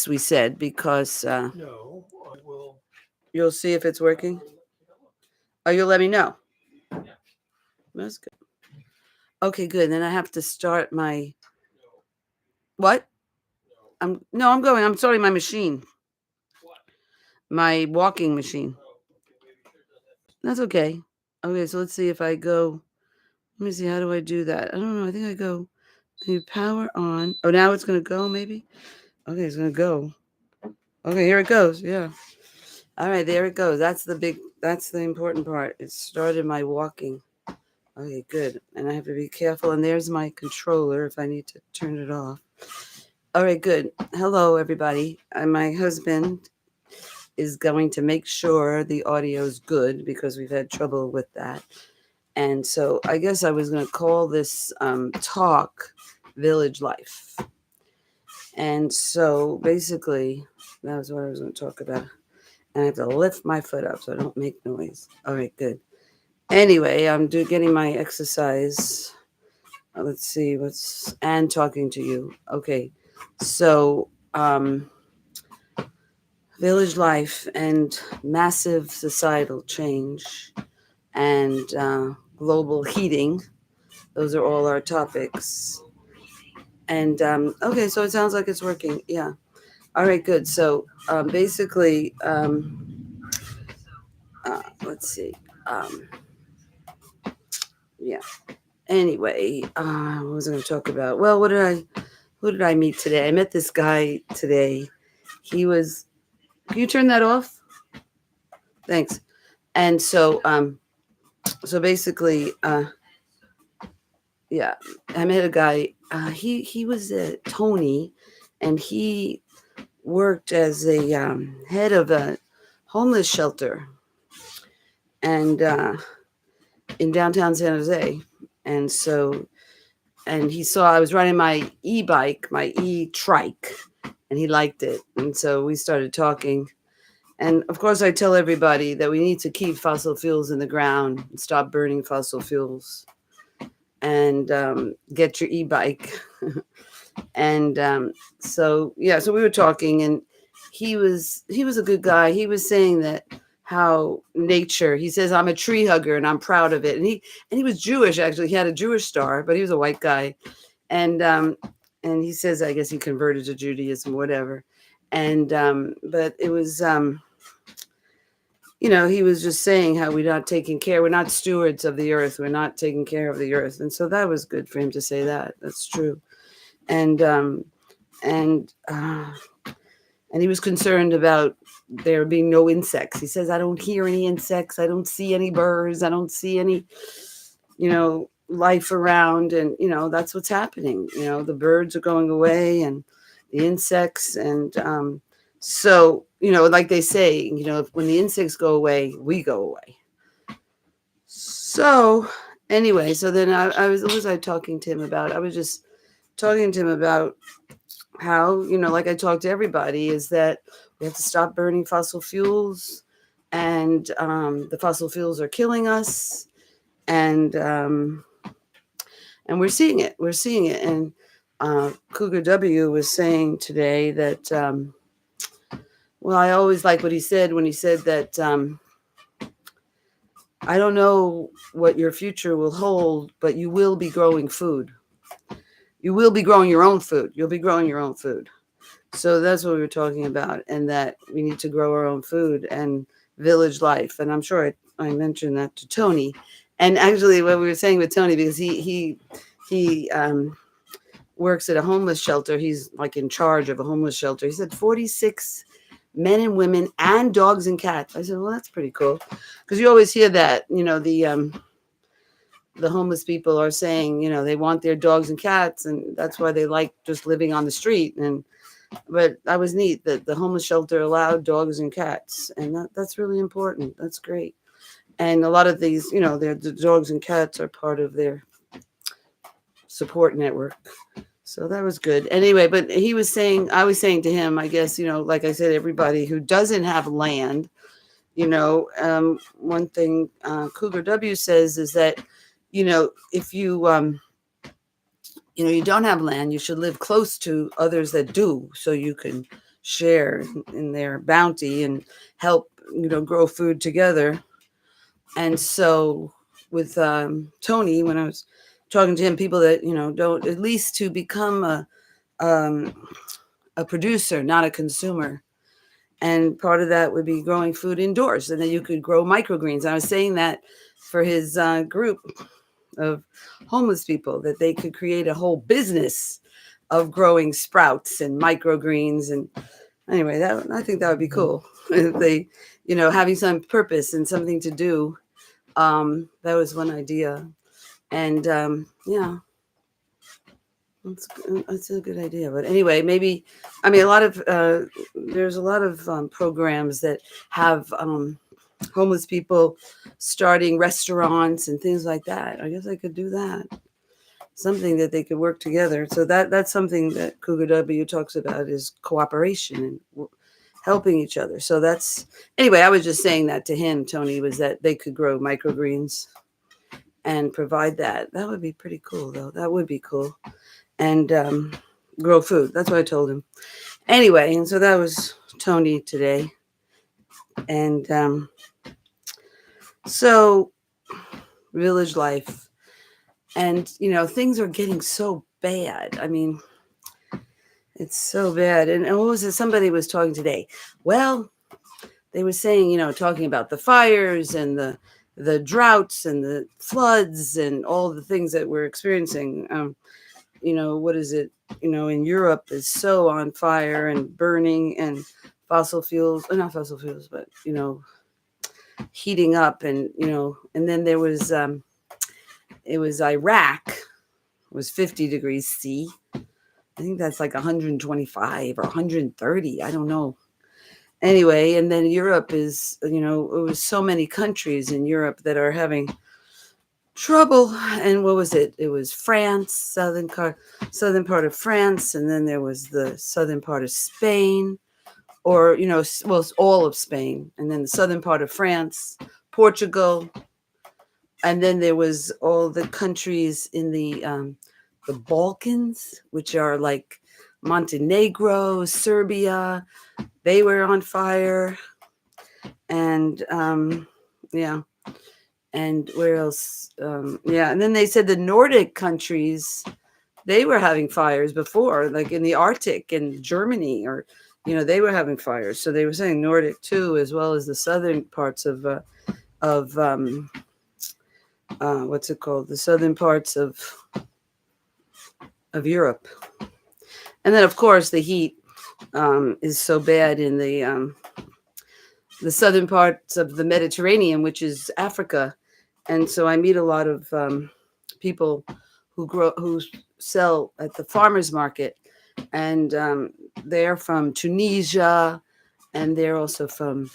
we said, because you'll see if it's working. Oh, you'll let me know. That's good. Okay, good. Then I have to start my what? I'm going. I'm starting my machine, my walking machine. That's okay. Okay, so let's see if I go. Let me see. How do I do that? I don't know. I think I go. You power on. Oh, now it's gonna go. Maybe. Okay, it's gonna go. Okay, here it goes. Yeah. All right, there it goes. That's the important part. It started my walking. Okay, good. And I have to be careful. And there's my controller if I need to turn it off. All right, good. Hello, everybody. My husband is going to make sure the audio is good because we've had trouble with that. And so I guess I was going to call this talk Village Life. And so basically, that was what I was going to talk about. And I have to lift my foot up so I don't make noise. All right, good. Anyway, I'm getting my exercise. Let's see and talking to you. Okay, so village life and massive societal change and global heating. Those are all our topics. And okay, so it sounds like it's working. Yeah. All right, good. So basically, let's see. Um, yeah. Anyway, what was I going to talk about? Well, who did I meet today? I met this guy today. He was. Can you turn that off? Thanks. And so basically, yeah, I met a guy. He was Tony, and he worked as a head of a homeless shelter, and in downtown San Jose. And so, and he saw I was riding my e-bike, my e-trike, and he liked it. And so we started talking. And of course, I tell everybody that we need to keep fossil fuels in the ground and stop burning fossil fuels and get your e-bike. And so yeah, so we were talking, and he was a good guy. He was saying that how nature. He says I'm a tree hugger and I'm proud of it. And he was Jewish actually. He had a Jewish star, but he was a white guy, and he says I guess he converted to Judaism, whatever. And but it was he was just saying how we're not taking care, we're not stewards of the earth, we're not taking care of the earth. And so that was good for him to say that. That's true. And and uh, and he was concerned about there being no insects. He says, I don't hear any insects, I don't see any birds, I don't see any, life around. And that's what's happening. The birds are going away, and the insects. And so like they say, when the insects go away, we go away. So anyway, so then I was, what was I talking to him about? I was just talking to him about how, like I talk to everybody, is that we have to stop burning fossil fuels, and the fossil fuels are killing us, and we're seeing it. We're seeing it. And Cougar W was saying today that, well, I always like what he said when he said that I don't know what your future will hold, but you will be growing food. You will be growing your own food. You'll be growing your own food. So that's what we were talking about, and that we need to grow our own food and village life. And I'm sure I mentioned that to Tony. And actually, what we were saying with Tony, because he works at a homeless shelter. He's like in charge of a homeless shelter. He said 46 men and women and dogs and cats. I said, well, that's pretty cool, because you always hear that, the homeless people are saying, they want their dogs and cats, and that's why they like just living on the street. But that was neat that the homeless shelter allowed dogs and cats, and that's really important. That's great. And a lot of these, the dogs and cats are part of their support network. So that was good. Anyway, but I was saying to him, I guess, like I said, everybody who doesn't have land, one thing Cougar W says is that, if you, you don't have land, you should live close to others that do, so you can share in their bounty and help, grow food together. And so with Tony, when I was talking to him, people that, don't, at least to become um, a producer, not a consumer. And part of that would be growing food indoors, and then you could grow microgreens. I was saying that for his group of homeless people, that they could create a whole business of growing sprouts and microgreens. And anyway, that I think that would be cool if they, having some purpose and something to do. That was one idea, and yeah, that's a good idea. But anyway, maybe, I mean, there's a lot of programs that have homeless people starting restaurants and things like that. I guess I could do that. Something that they could work together. So that's something that Cougar W talks about, is cooperation and helping each other. So that's, anyway, I was just saying that to him, Tony, was that they could grow microgreens and provide that. That would be pretty cool, though. That would be cool. And grow food. That's what I told him. Anyway, and so that was Tony today. And so village life. And, things are getting so bad. I mean, it's so bad. And what was it? Somebody was talking today. Well, they were saying, talking about the fires and the droughts and the floods and all the things that we're experiencing. What is it? In Europe is so on fire and burning, and fossil fuels, not fossil fuels, but, heating up. And, and then there was, it was Iraq, it was 50 degrees C. I think that's like 125 or 130. I don't know. Anyway, and then Europe is, it was so many countries in Europe that are having trouble. And what was it? It was France, southern part of France, and then there was the southern part of Spain, or well, it's all of Spain, and then the southern part of France, Portugal, and then there was all the countries in the Balkans, which are like Montenegro, Serbia. They were on fire, and yeah. And where else? Yeah, and then they said the Nordic countries, they were having fires before, like in the Arctic and Germany, or they were having fires. So they were saying Nordic too, as well as the southern parts of what's it called? The southern parts of Europe. And then of course the heat is so bad in the southern parts of the Mediterranean, which is Africa. And so I meet a lot of people who sell at the farmers market, and they're from Tunisia, and they're also from,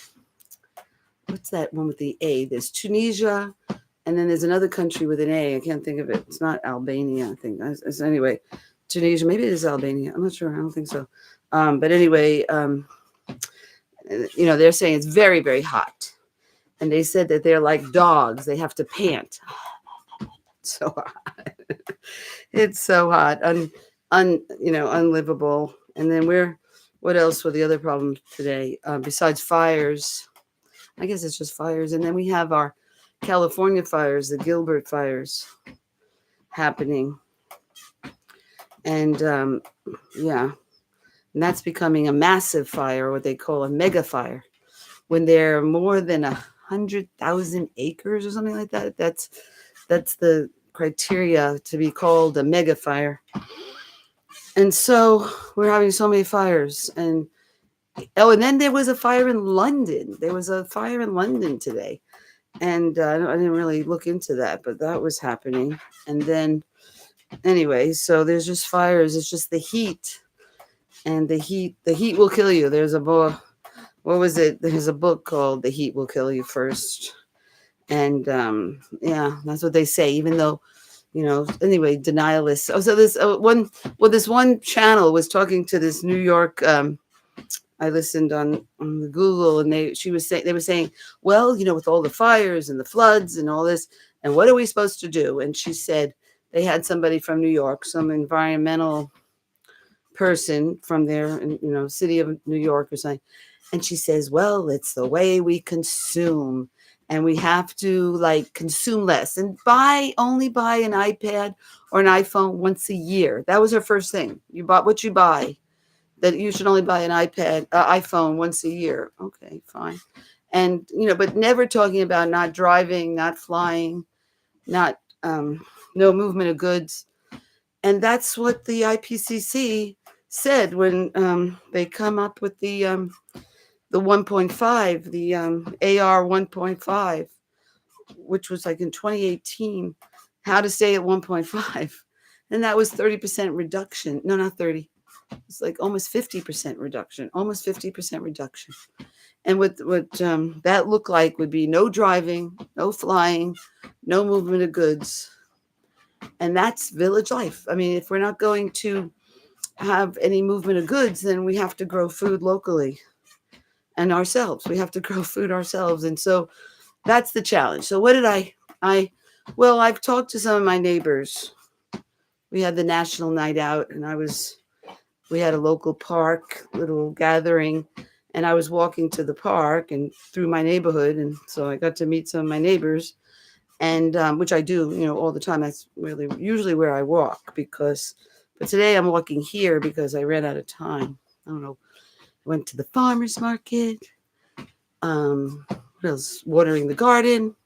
what's that one with the A? There's Tunisia, and then there's another country with an A. I can't think of it. It's not Albania, I think. Anyway, Tunisia. Maybe it is Albania. I'm not sure. I don't think so. But anyway, they're saying it's very, very hot. And they said that they're like dogs. They have to pant. So hot. It's so hot. Unlivable. And then what else were the other problems today? Besides fires, I guess it's just fires. And then we have our California fires, the Gilbert fires happening. And yeah, and that's becoming a massive fire, what they call a mega fire. When there are more than 100,000 acres or something like that, that's the criteria to be called a mega fire. And so we're having so many fires. And then there was a fire in London. There was a fire in London today. And I didn't really look into that, but that was happening. And then anyway, so there's just fires. It's just the heat. And the heat will kill you. There's a book. What was it? There's a book called The Heat Will Kill You First. And yeah, that's what they say, even though, anyway, denialists. Oh, so this one channel was talking to this New York, I listened on the Google, and they were saying, well, with all the fires and the floods and all this, and what are we supposed to do? And she said they had somebody from New York, some environmental person from there in, city of New York or something. And she says, well, it's the way we consume. And we have to like consume less and only buy an iPad or an iPhone once a year. That was her first thing. You bought what you buy, that you should only buy an iPhone once a year. Okay, fine. And, but never talking about not driving, not flying, not, no movement of goods. And that's what the IPCC said when they come up with the 1.5, the AR 1.5, which was like in 2018, how to stay at 1.5. And that was 30% reduction. No, not 30. It's like almost 50% reduction, almost 50% reduction. And what that looked like would be no driving, no flying, no movement of goods. And that's village life. I mean, if we're not going to have any movement of goods, then we have to grow food locally and ourselves. We have to grow food ourselves. And so that's the challenge. So what did well, I've talked to some of my neighbors. We had the national night out, and we had a local park, little gathering, and I was walking to the park and through my neighborhood. And so I got to meet some of my neighbors, and which I do, all the time. That's really usually where I walk but today I'm walking here because I ran out of time. I don't know. I went to the farmer's market. What else? Watering the garden.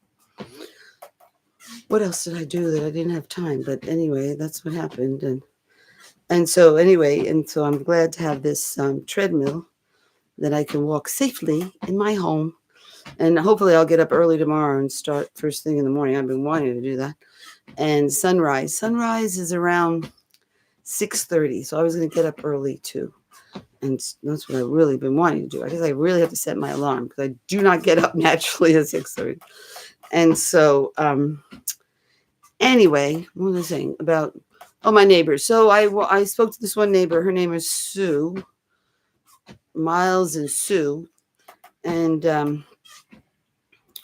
What else did I do that I didn't have time? But anyway, that's what happened. And so anyway, so I'm glad to have this treadmill that I can walk safely in my home. And hopefully I'll get up early tomorrow and start first thing in the morning. I've been wanting to do that. And sunrise is around 6:30. So I was going to get up early too. And that's what I've really been wanting to do. I guess I really have to set my alarm because I do not get up naturally at 6:30. And so anyway, what was I saying about, my neighbors. So I spoke to this one neighbor. Her name is Sue, Miles and Sue. And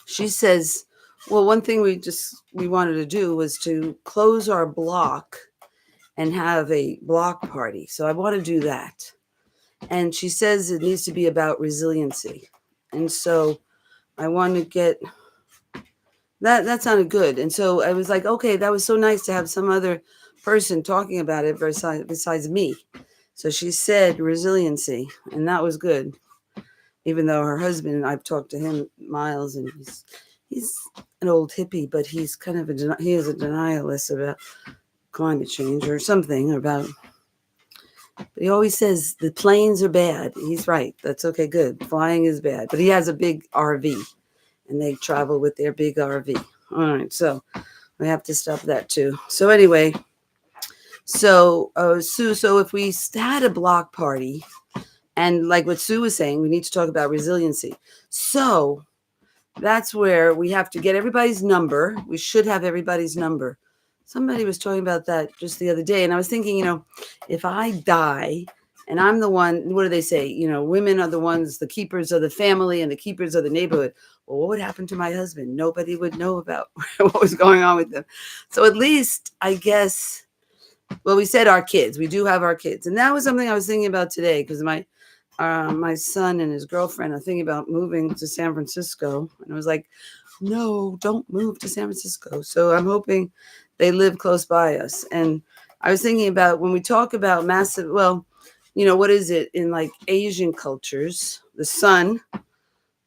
she says, well, one thing we wanted to do was to close our block and have a block party. So I want to do that. And she says it needs to be about resiliency. And so I want to get that sounded good. And so I was like, okay, that was so nice to have some other person talking about it besides me. So she said resiliency, and that was good. Even though her husband, I've talked to him, Miles, and he's an old hippie, but he's kind of he is a denialist about climate change or something about. But he always says the planes are bad. He's right. That's okay. Good. Flying is bad. But he has a big RV, and they travel with their big RV. All right. So we have to stop that too. So anyway, Sue, so if we had a block party, and like what Sue was saying, we need to talk about resiliency. So that's where we have to get everybody's number. We should have everybody's number. Somebody was talking about that just the other day. And I was thinking, if I die and I'm the one, what do they say? Women are the ones, the keepers of the family and the keepers of the neighborhood. Well, what would happen to my husband? Nobody would know about what was going on with them. So at least, I guess, well, we said our kids. We do have our kids. And that was something I was thinking about today because my son and his girlfriend are thinking about moving to San Francisco. And I was like, no, don't move to San Francisco. So I'm hoping they live close by us. And I was thinking about when we talk about massive, well, what is it in like Asian cultures? The son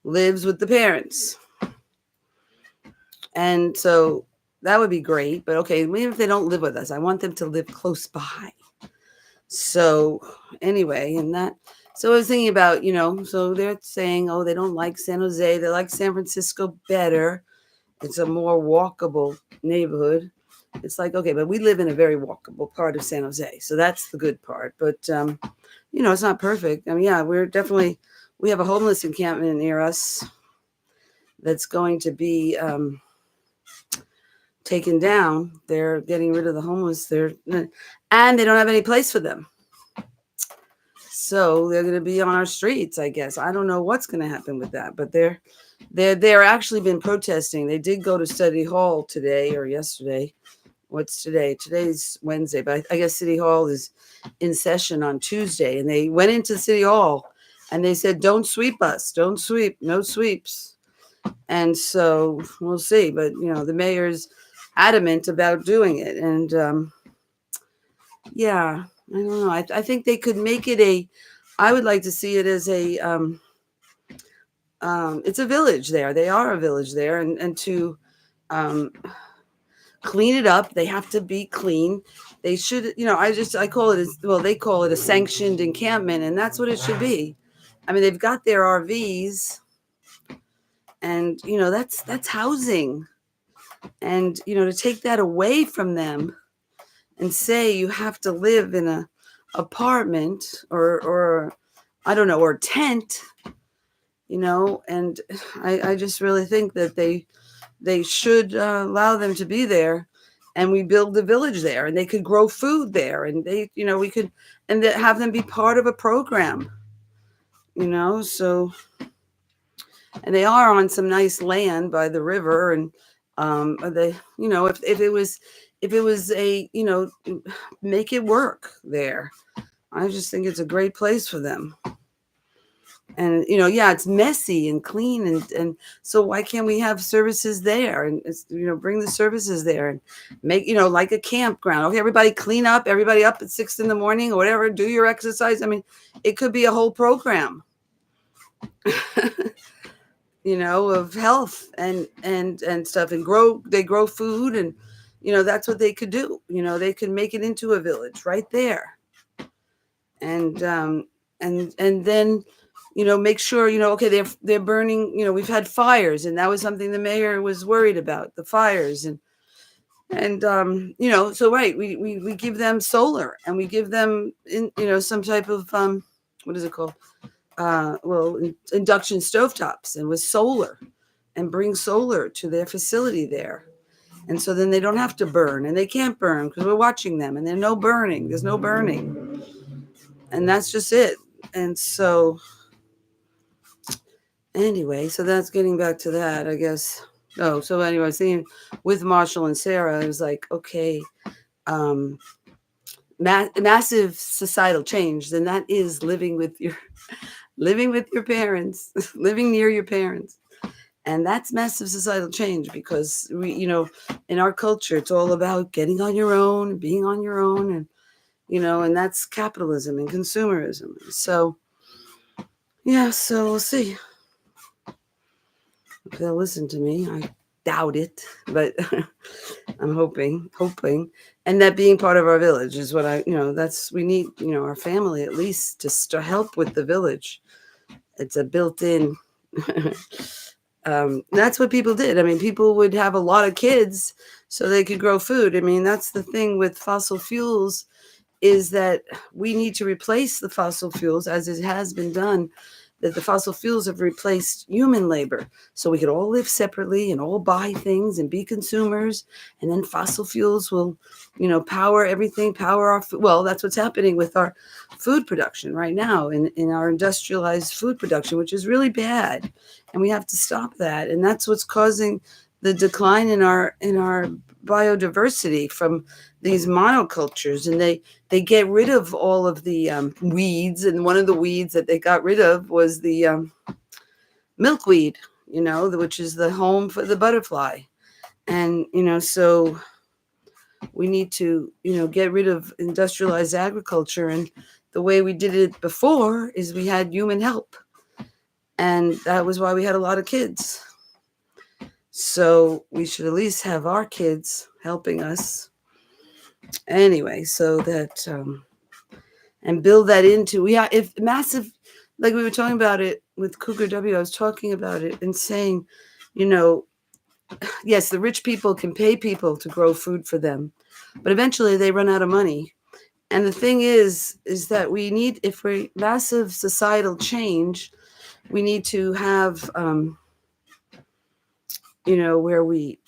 lives with the parents. And so that would be great. But okay, even if they don't live with us, I want them to live close by. So anyway, so I was thinking about, so they're saying, oh, they don't like San Jose. They like San Francisco better. It's a more walkable neighborhood. It's like, okay, but we live in a very walkable part of San Jose. So that's the good part. But, it's not perfect. I mean, yeah, we have a homeless encampment near us that's going to be taken down. They're getting rid of the homeless. And they don't have any place for them. So they're going to be on our streets, I guess. I don't know what's going to happen with that, but they're actually been protesting. They did go to Study Hall today or yesterday, what's today? Today's Wednesday, but I guess City Hall is in session on Tuesday, and they went into City Hall and they said, don't sweep us, don't sweep, no sweeps. And so we'll see. But, the mayor's adamant about doing it. And yeah, I don't know. I think they could make it I would like to see it as it's a village there. They are a village there. And to clean it up, they have to be clean. They should, I call it, they call it a sanctioned encampment, and that's what it should be. I mean, they've got their RVs, and, that's housing. And, to take that away from them and say you have to live in a apartment or I don't know, or tent, and I just really think that they should allow them to be there, and we build the village there, and they could grow food there, and we could, and have them be part of a program, so, and they are on some nice land by the river, and they, if it was a, make it work there. I just think it's a great place for them. And, yeah, it's messy and clean. And so why can't we have services there and, bring the services there and make, like a campground. Okay, everybody clean up, everybody up at 6 a.m. or whatever, do your exercise. I mean, it could be a whole program, of health and stuff, and they grow food, and, that's what they could do. They could make it into a village right there. And then, make sure, okay, they're burning, we've had fires, and that was something the mayor was worried about, the fires. And so, right, we give them solar, and we give them, some type of, what is it called? Induction stovetops, and with solar, and bring solar to their facility there. And so then they don't have to burn, and they can't burn because we're watching them, and there's no burning. And that's just it. And so anyway, so that's getting back to that, I guess. Oh, so anyway, seeing with Marshall and Sarah, I was like, okay, massive societal change. Then that is living with your parents, living near your parents. And that's massive societal change, because we, in our culture, it's all about getting on your own, being on your own, and, and that's capitalism and consumerism. So, yeah, so we'll see if they'll listen to me. I doubt it, but I'm hoping. And that being part of our village is what we need, our family at least to help with the village. It's a built-in, that's what people did. I mean, people would have a lot of kids so they could grow food. I mean, that's the thing with fossil fuels, is that we need to replace the fossil fuels, as it has been done, that the fossil fuels have replaced human labor. So we could all live separately and all buy things and be consumers. And then fossil fuels will, power everything, power our food. Well, that's what's happening with our food production right now, in our industrialized food production, which is really bad. And we have to stop that. And that's what's causing the decline in our biodiversity from these monocultures. And they get rid of all of the weeds. And one of the weeds that they got rid of was the milkweed, which is the home for the butterfly. And, so we need to, get rid of industrialized agriculture. And the way we did it before is we had human help. And that was why we had a lot of kids. So we should at least have our kids helping us. Anyway, so that, and build that into, if massive, like we were talking about it with Cougar W, I was talking about it and saying, yes, the rich people can pay people to grow food for them, but eventually they run out of money. And the thing is that we need, if we're massive societal change, we need to have, where we,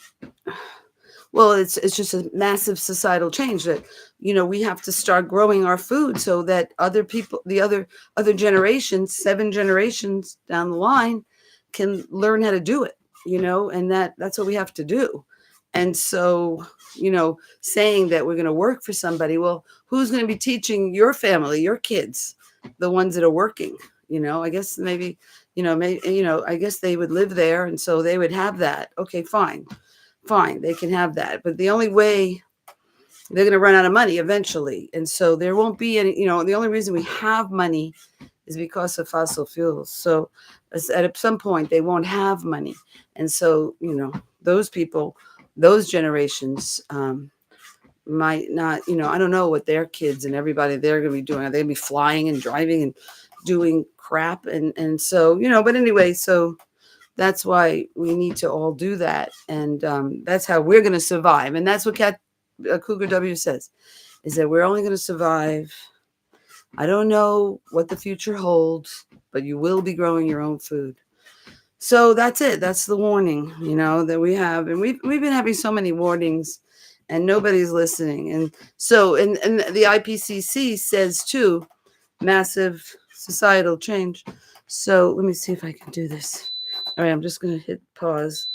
well, it's just a massive societal change that, we have to start growing our food so that other people, the other generations, 7 generations down the line, can learn how to do it, and that's what we have to do. And so, saying that we're going to work for somebody, well, who's going to be teaching your family, your kids, the ones that are working? I guess maybe, I guess they would live there, and so they would have that. Okay, fine, they can have that. But the only way they're going to run out of money eventually, and so there won't be any. The only reason we have money is because of fossil fuels. So at some point they won't have money, and so those people, those generations might not. I don't know what their kids and everybody they're going to be doing. Are they going to be flying and driving and doing crap? And so But anyway, so that's why we need to all do that, and that's how we're going to survive. And that's what Cougar W says, is that we're only going to survive. I don't know what the future holds, but you will be growing your own food. So that's it. That's the warning, that we have. And we've been having so many warnings and nobody's listening. And so, and the IPCC says too, massive societal change. So let me see if I can do this. All right, I'm just going to hit pause.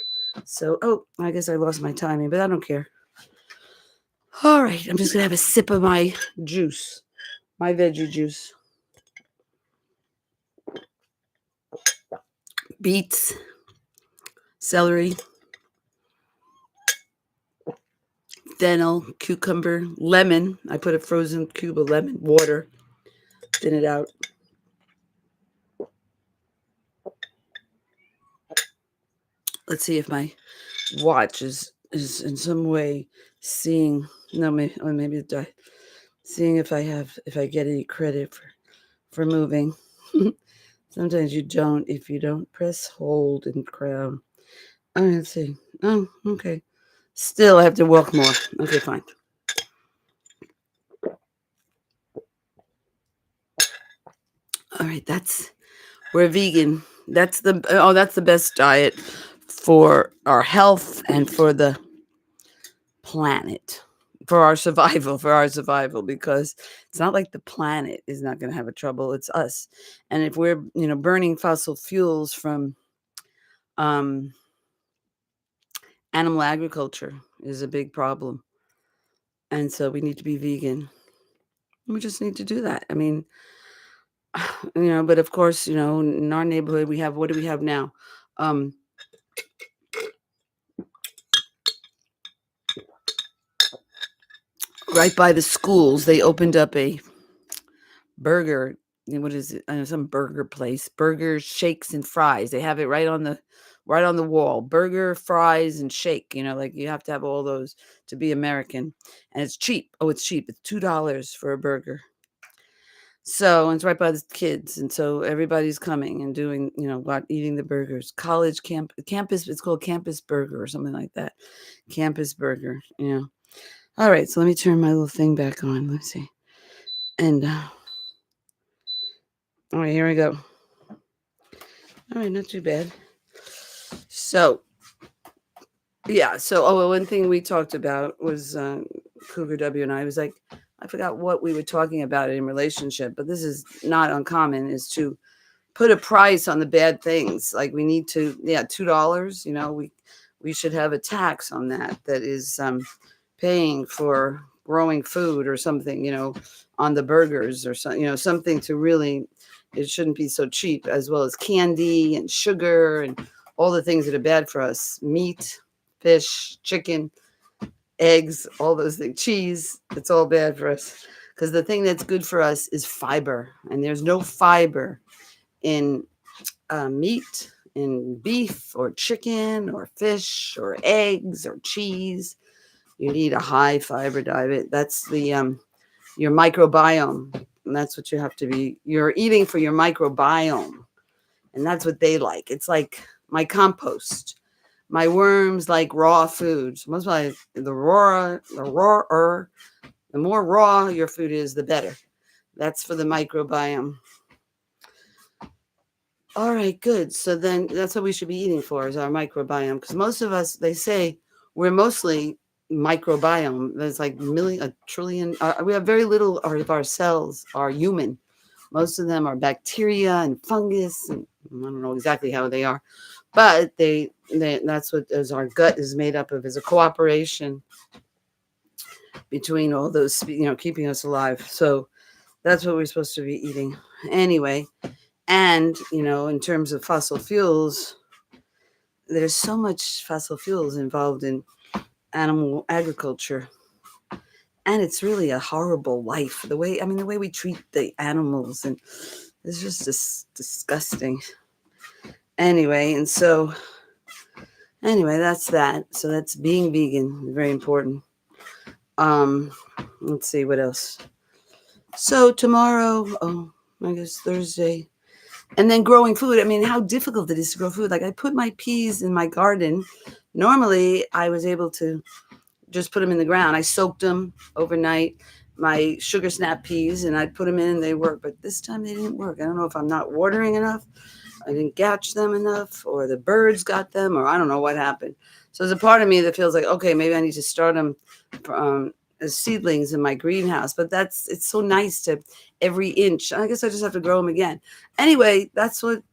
So, I guess I lost my timing, but I don't care. All right, I'm just going to have a sip of my juice. My veggie juice. Beets, celery, fennel, cucumber, lemon. I put a frozen cube of lemon, water, thin it out. Let's see if my watch is in some way seeing. No, maybe it died. Seeing if I get any credit for moving. Sometimes you don't if you don't press hold and crown. Oh, let's see. Oh, okay. Still, I have to walk more. Okay, fine. All right, we're vegan. That's the best diet for our health and for the planet, for our survival, because it's not like the planet is not going to have a trouble. It's us. And if we're, burning fossil fuels from animal agriculture is a big problem. And so we need to be vegan. We just need to do that. I mean, but of course, in our neighborhood, what do we have now? Right by the schools, they opened up a burger. What is it? Some burger place. Burgers, shakes, and fries. They have it right on the wall. Burger, fries, and shake. Like you have to have all those to be American, and it's cheap. Oh, it's cheap. It's $2 for a burger. So it's right by the kids, and so everybody's coming and doing, eating the burgers. College campus. It's called Campus Burger or something like that. Campus Burger. All right, so let me turn my little thing back on. Let's see. And all right, here we go. All right, not too bad. So, yeah. So, one thing we talked about was Cougar W and I was like, I forgot what we were talking about in relationship, but this is not uncommon, is to put a price on the bad things. Like we need to, $2, we should have a tax on that is paying for growing food or something, on the burgers or something, something to really, it shouldn't be so cheap, as well as candy and sugar and all the things that are bad for us. Meat, fish, chicken, eggs, all those things, cheese, it's all bad for us. Because the thing that's good for us is fiber. And there's no fiber in meat, in beef or chicken or fish or eggs or cheese. You need a high fiber diet. That's the your microbiome. And that's what you have to be. You're eating for your microbiome. And that's what they like. It's like my compost. My worms like raw foods. Most like the more raw your food is, the better. That's for the microbiome. All right, good. So then that's what we should be eating for, is our microbiome. Because most of us, they say we're mostly microbiome. There's like a trillion. We have very little of our cells are human. Most of them are bacteria and fungus, and I don't know exactly how they are, but that's what is our gut is made up of, is a cooperation between all those, keeping us alive. So that's what we're supposed to be eating anyway. And, in terms of fossil fuels, there's so much fossil fuels involved in animal agriculture. And it's really a horrible life. The way we treat the animals, and it's just disgusting. Anyway, that's that. So that's being vegan, very important. Let's see what else. So tomorrow, I guess Thursday, and then growing food. I mean, how difficult it is to grow food. Like, I put my peas in my garden. Normally, I was able to just put them in the ground. I soaked them overnight, my sugar snap peas, and I'd put them in and they work. But this time they didn't work. I don't know if I'm not watering enough, I didn't catch them enough, or the birds got them, or I don't know what happened. So there's a part of me that feels like, okay, maybe I need to start them as seedlings in my greenhouse. But it's so nice to every inch. I guess I just have to grow them again. Anyway, that's what,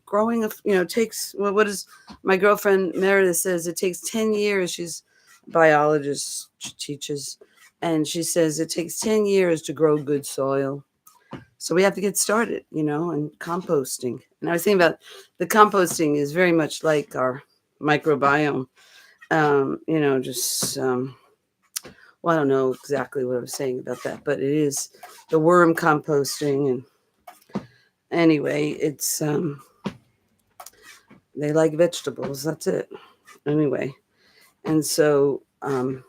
growing, takes, what is my girlfriend Meredith says, it takes 10 years. She's a biologist, she teaches, and she says it takes 10 years to grow good soil. So we have to get started, and composting. And I was thinking about the composting is very much like our microbiome. Well, I don't know exactly what I was saying about that, but it is the worm composting. And anyway, it's they like vegetables. That's it. Anyway, and so so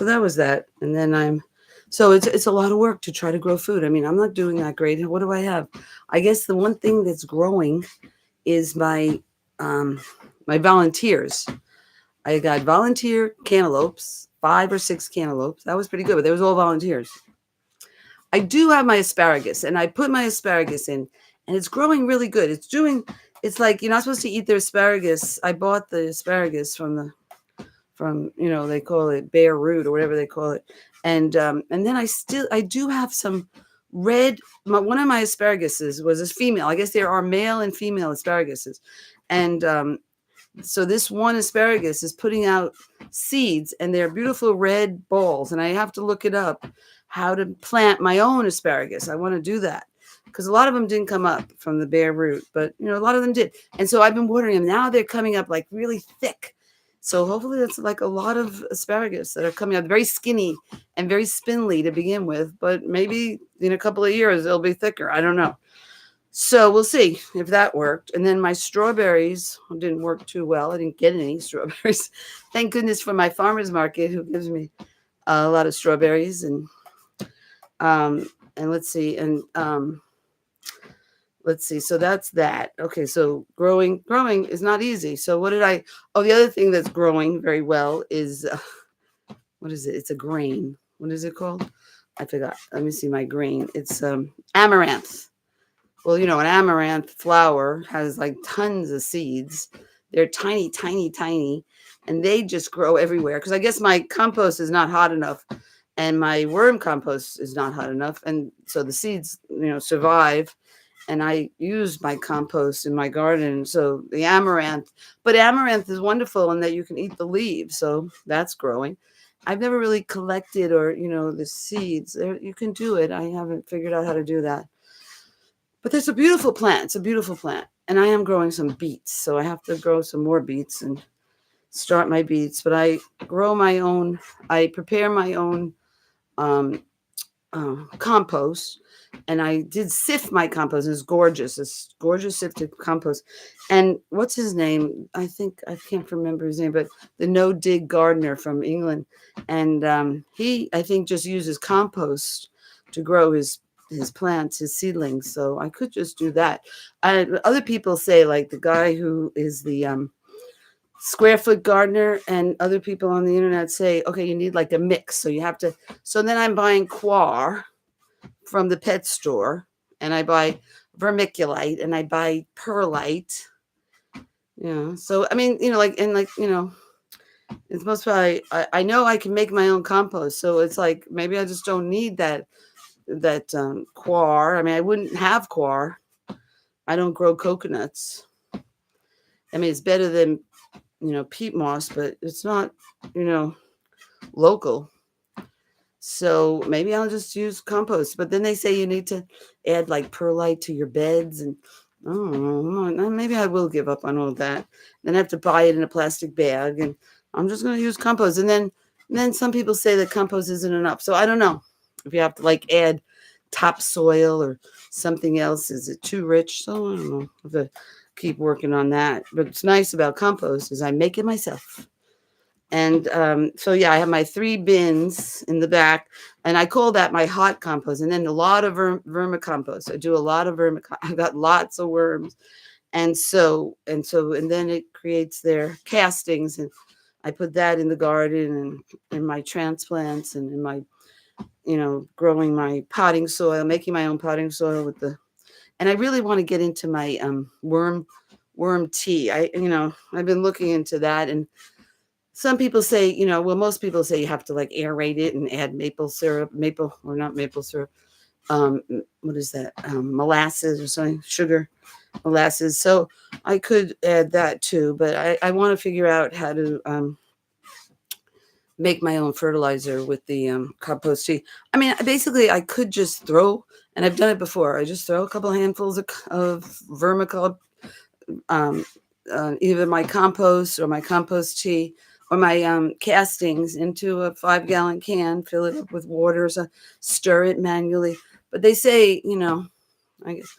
that was that. And then so it's a lot of work to try to grow food. I mean, I'm not doing that great. What do I have? I guess the one thing that's growing is my volunteers. I got volunteer cantaloupes, 5 or 6 cantaloupes. That was pretty good, but they was all volunteers. I do have my asparagus, and I put my asparagus in, and it's growing really good. It's like, you're not supposed to eat the asparagus. I bought the asparagus from they call it bare root or whatever they call it. And then I do have some red, one of my asparaguses was a female. I guess there are male and female asparaguses. And so this one asparagus is putting out seeds, and they're beautiful red balls. And I have to look it up, how to plant my own asparagus. I want to do that, because a lot of them didn't come up from the bare root, but a lot of them did. And so I've been watering them. Now they're coming up like really thick. So hopefully that's like a lot of asparagus that are coming up, very skinny and very spindly to begin with, but maybe in a couple of years they'll be thicker. I don't know. So we'll see if that worked. And then my strawberries didn't work too well. I didn't get any strawberries. Thank goodness for my farmer's market, who gives me a lot of strawberries. And let's see. And let's see. So that's that. Okay. So growing is not easy. So the other thing that's growing very well is, what is it? It's a grain. What is it called? I forgot. Let me see my grain. It's amaranth. Well, an amaranth flower has like tons of seeds. They're tiny, tiny, tiny, and they just grow everywhere. Because I guess my compost is not hot enough, and my worm compost is not hot enough. And so the seeds, survive. And I use my compost in my garden. So the amaranth is wonderful in that you can eat the leaves. So that's growing. I've never really collected the seeds. You can do it. I haven't figured out how to do that. But there's a beautiful plant. It's a beautiful plant. And I am growing some beets. So I have to grow some more beets and start my beets. But I prepare my own compost. And I did sift my compost. It's gorgeous. It's gorgeous sifted compost. And what's his name? I can't remember his name, but the No Dig gardener from England. And he, I think, just uses compost to grow his plants, his seedlings. So I could just do that. Other people say, like the guy who is the square foot gardener, and other people on the internet say, okay, you need like a mix. So you have to. So then I'm buying coir from the pet store, and I buy vermiculite, and I buy perlite. So I mean, It's most probably I know I can make my own compost, so it's like maybe I just don't need that coir. I mean, I wouldn't have coir. I don't grow coconuts. I mean, it's better than peat moss, but it's not you know local. So maybe I'll just use compost. But then they say you need to add like perlite to your beds, and I don't know. Maybe I will give up on all that. Then I have to buy it in a plastic bag, and I'm just going to use compost. And then some people say that compost isn't enough. So I don't know if you have to like add topsoil or something else. Is it too rich? So I don't know. I have to keep working on that. But what's nice about compost is I make it myself. And so, yeah, I have my 3 bins in the back, and I call that my hot compost. And then a lot of vermicompost. I do a lot of vermicompost. I got lots of worms, and then it creates their castings, and I put that in the garden and in my transplants and in my, growing my potting soil, making my own potting soil with the. And I really want to get into my worm tea. I've been looking into that, and some people say, well, most people say you have to like aerate it and add not maple syrup. What is that? Molasses or something, sugar, molasses. So I could add that too, but I want to figure out how to make my own fertilizer with the compost tea. I mean, basically, I could just throw, and I've done it before. I just throw a couple handfuls of vermicompost, either my compost or my compost tea or my castings into a 5-gallon can, fill it up with water, so stir it manually. But they say, I guess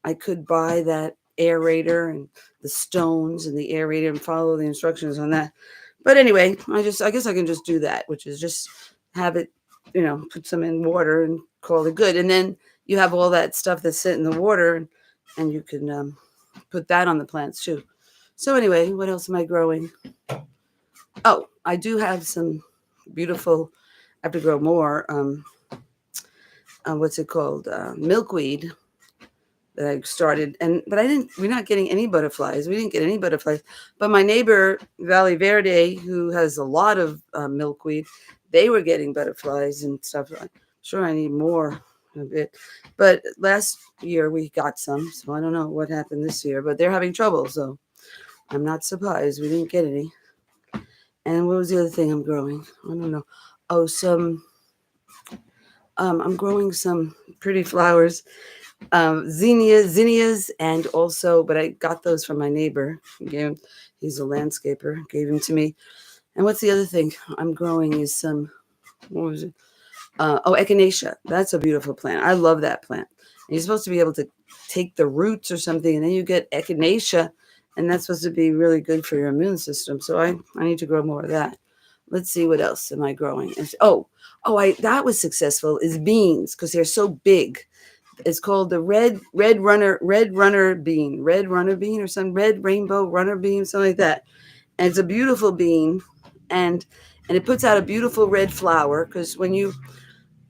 I could buy that aerator and the stones and the aerator and follow the instructions on that. But anyway, I guess I can just do that, which is just have it, put some in water and call it good. And then you have all that stuff that's sit in the water, and you can put that on the plants too. So anyway, what else am I growing? Oh, I do have some beautiful. I have to grow more. What's it called? Milkweed that I started, but I didn't. We're not getting any butterflies. We didn't get any butterflies. But my neighbor Valley Verde, who has a lot of milkweed, they were getting butterflies and stuff. I'm sure I need more a bit. But last year we got some, so I don't know what happened this year. But they're having trouble, so I'm not surprised we didn't get any. And what was the other thing I'm growing? I don't know. Oh, I'm growing some pretty flowers, zinnias, and also, but I got those from my neighbor. He's a landscaper, gave them to me. And what's the other thing I'm growing is what was it? Echinacea. That's a beautiful plant. I love that plant. And you're supposed to be able to take the roots or something, and then you get echinacea, and that's supposed to be really good for your immune system. So I need to grow more of that. Let's see, what else am I growing? That was successful is beans, because they're so big. It's called the red runner bean or some red rainbow runner bean, something like that. And it's a beautiful bean, and it puts out a beautiful red flower, because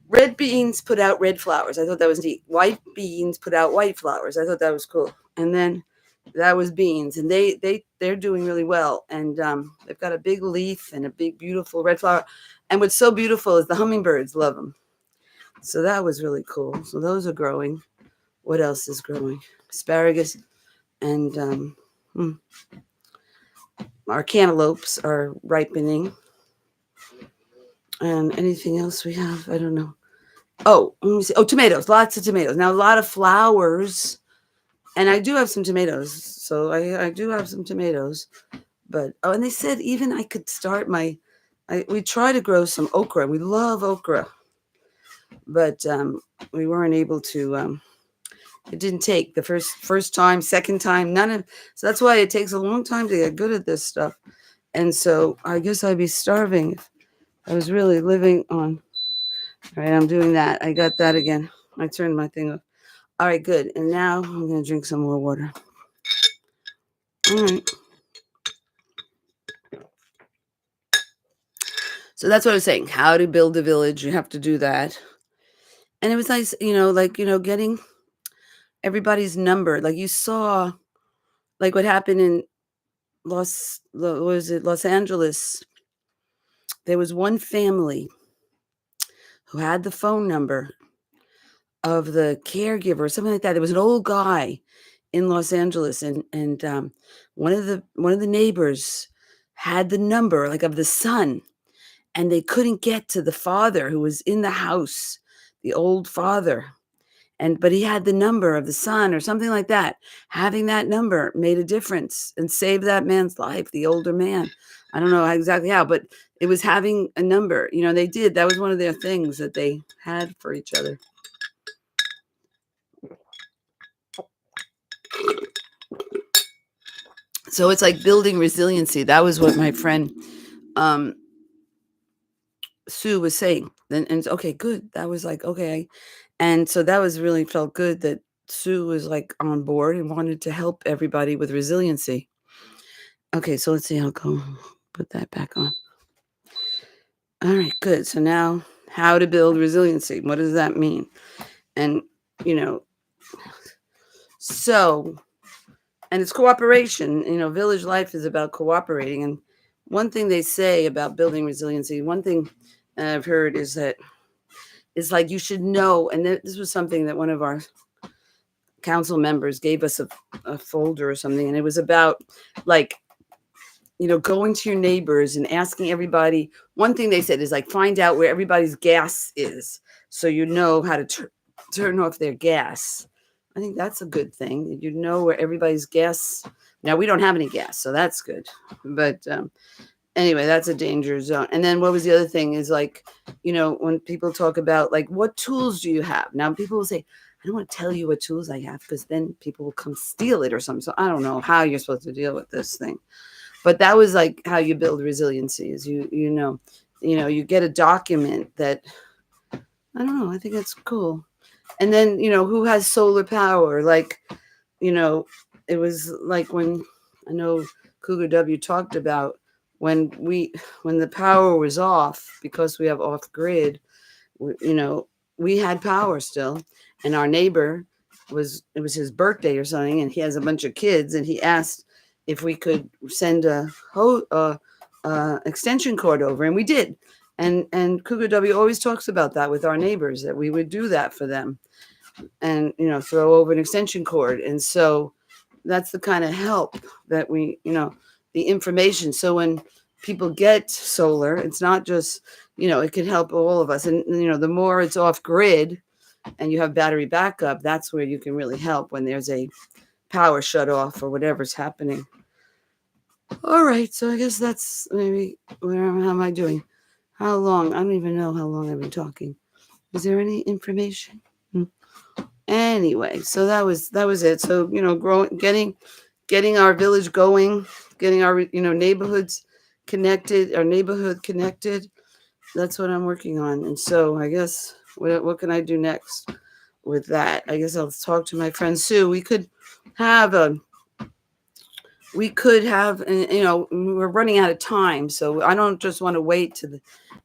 red beans put out red flowers. I thought that was neat. White beans put out white flowers. I thought that was cool. And then that was beans, and they're doing really well. And they've got a big leaf and a big beautiful red flower. And what's so beautiful is the hummingbirds love them. So that was really cool. So those are growing. What else is growing? Asparagus, and our cantaloupes are ripening. And anything else we have? I don't know. Oh, let me see. Oh, tomatoes. Lots of tomatoes. Now, a lot of flowers. And I do have some tomatoes. So I do have some tomatoes. But, and they said even I could start we try to grow some okra. We love okra. But we weren't able to. It didn't take the first time, second time, none of. So that's why it takes a long time to get good at this stuff. And so I guess I'd be starving if I was really living on. All right, I'm doing that. I got that again. I turned my thing off. All right, good. And now I'm going to drink some more water. All right. So that's what I was saying. How to build a village. You have to do that. And it was nice, getting everybody's number. Like you saw, like what happened in Los Angeles. there was one family who had the phone number of the caregiver or something like that. There was an old guy in Los Angeles, and one of the neighbors had the number, like, of the son, and they couldn't get to the father who was in the house, the old father. But he had the number of the son or something like that. Having that number made a difference and saved that man's life, the older man. I don't know exactly how, but it was having a number. They did. That was one of their things that they had for each other. So it's like building resiliency. That was what my friend Sue was saying. And okay, good. That was like, okay. And so that was really felt good that Sue was like on board and wanted to help everybody with resiliency. Okay, so let's see. I'll go put that back on. All right, good. So now how to build resiliency. What does that mean? And, and it's cooperation. Village life is about cooperating. And one thing they say about building resiliency, one thing I've heard is that it's like you should know, and this was something that one of our council members gave us a folder or something, and it was about like, going to your neighbors and asking everybody. One thing they said is like find out where everybody's gas is so you know how to turn off their gas. I think that's a good thing. You know where everybody's gas. Now we don't have any gas, so that's good. But anyway, that's a danger zone. And then what was the other thing is like, when people talk about like, what tools do you have? Now people will say, I don't want to tell you what tools I have because then people will come steal it or something. So I don't know how you're supposed to deal with this thing. But that was like how you build resiliency is you get a document that, I don't know, I think it's cool. And then, who has solar power? Like, it was like when I know Cougar W talked about when the power was off, because we have off grid, we had power still. And our neighbor it was his birthday or something, and he has a bunch of kids, and he asked if we could send a extension cord over, and we did. And Cougar W always talks about that with our neighbors, that we would do that for them, and throw over an extension cord. And so that's the kind of help that we, the information. So when people get solar, it's not just, it can help all of us. And the more it's off grid and you have battery backup, that's where you can really help when there's a power shut off or whatever's happening. All right, so I guess that's maybe how am I doing? How long? I don't even know how long I've been talking. Is there any information? Anyway, so that was it. So growing, getting our village going, getting our neighborhoods connected, our neighborhood connected. That's what I'm working on. And so I guess what can I do next with that? I guess I'll talk to my friend Sue. We could have, and we're running out of time, so I don't just want to wait to the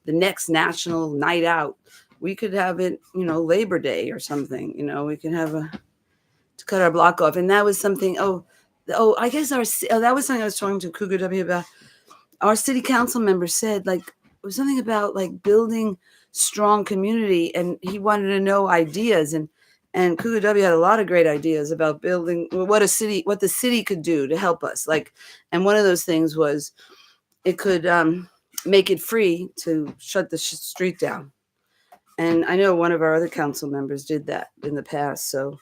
next national night out. We could have it, Labor Day or something. We can have to cut our block off. And that was something. I guess that was something I was talking to Cougar W about. Our city council member said like it was something about like building strong community, and he wanted to know ideas. And Cougar W had a lot of great ideas about building what the city could do to help us. Like, and one of those things was it could make it free to shut the street down. And I know one of our other council members did that in the past. So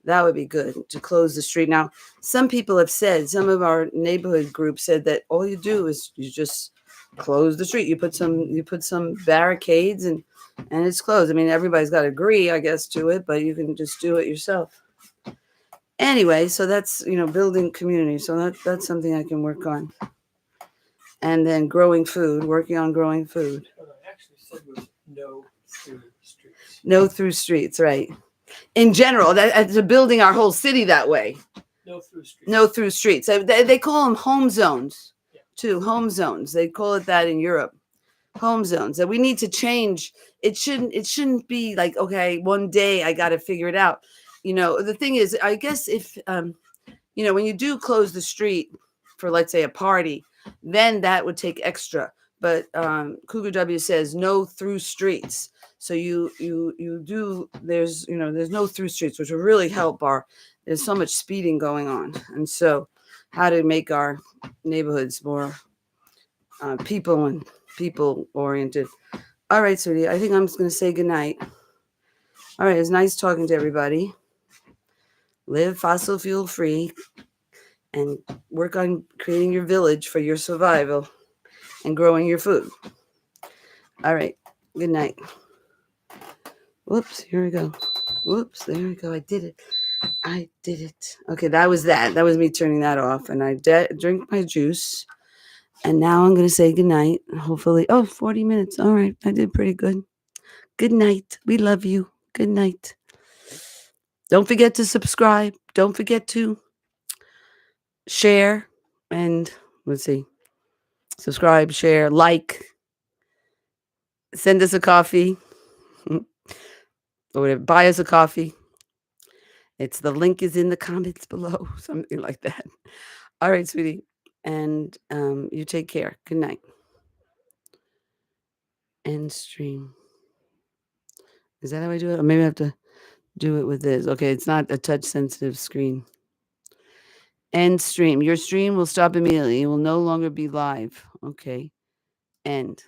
that would be good to close the street. Now, some people have said, some of our neighborhood groups said that all you do is you just close the street. You put some barricades and it's closed. I mean, everybody's got to agree, I guess, to it, but you can just do it yourself. Anyway, so that's, building community. So that's something I can work on. And then working on growing food. What I actually said was no through streets. No through streets, right. In general, that's building our whole city that way. No through streets. No through streets. They call them home zones, too. Home zones. They call it that in Europe. Home zones. That we need to change. It shouldn't be like, okay, one day I got to figure it out. The thing is, I guess if when you do close the street for, let's say, a party, then that would take extra. but Cougar W says no through streets. So you do, there's no through streets, which will really help there's so much speeding going on. And so how to make our neighborhoods more people oriented. All right, sweetie, I think I'm just going to say goodnight. All right, it's nice talking to everybody. Live fossil fuel free and work on creating your village for your survival and growing your food. All right, good night. Whoops, here we go. Whoops, there we go. I did it. Okay, that was me turning that off. And I drink my juice. And now I'm going to say goodnight. Hopefully, 40 minutes. All right, I did pretty good. Good night. We love you. Good night. Don't forget to subscribe. Don't forget to share. And let's see. Subscribe, share, like. Send us a coffee. Or whatever. Buy us a coffee. The link is in the comments below. Something like that. All right, sweetie. And you take care. Good night. End stream. Is that how I do it? Or maybe I have to do it with this. Okay, it's not a touch-sensitive screen. End stream. Your stream will stop immediately. It will no longer be live. Okay. End.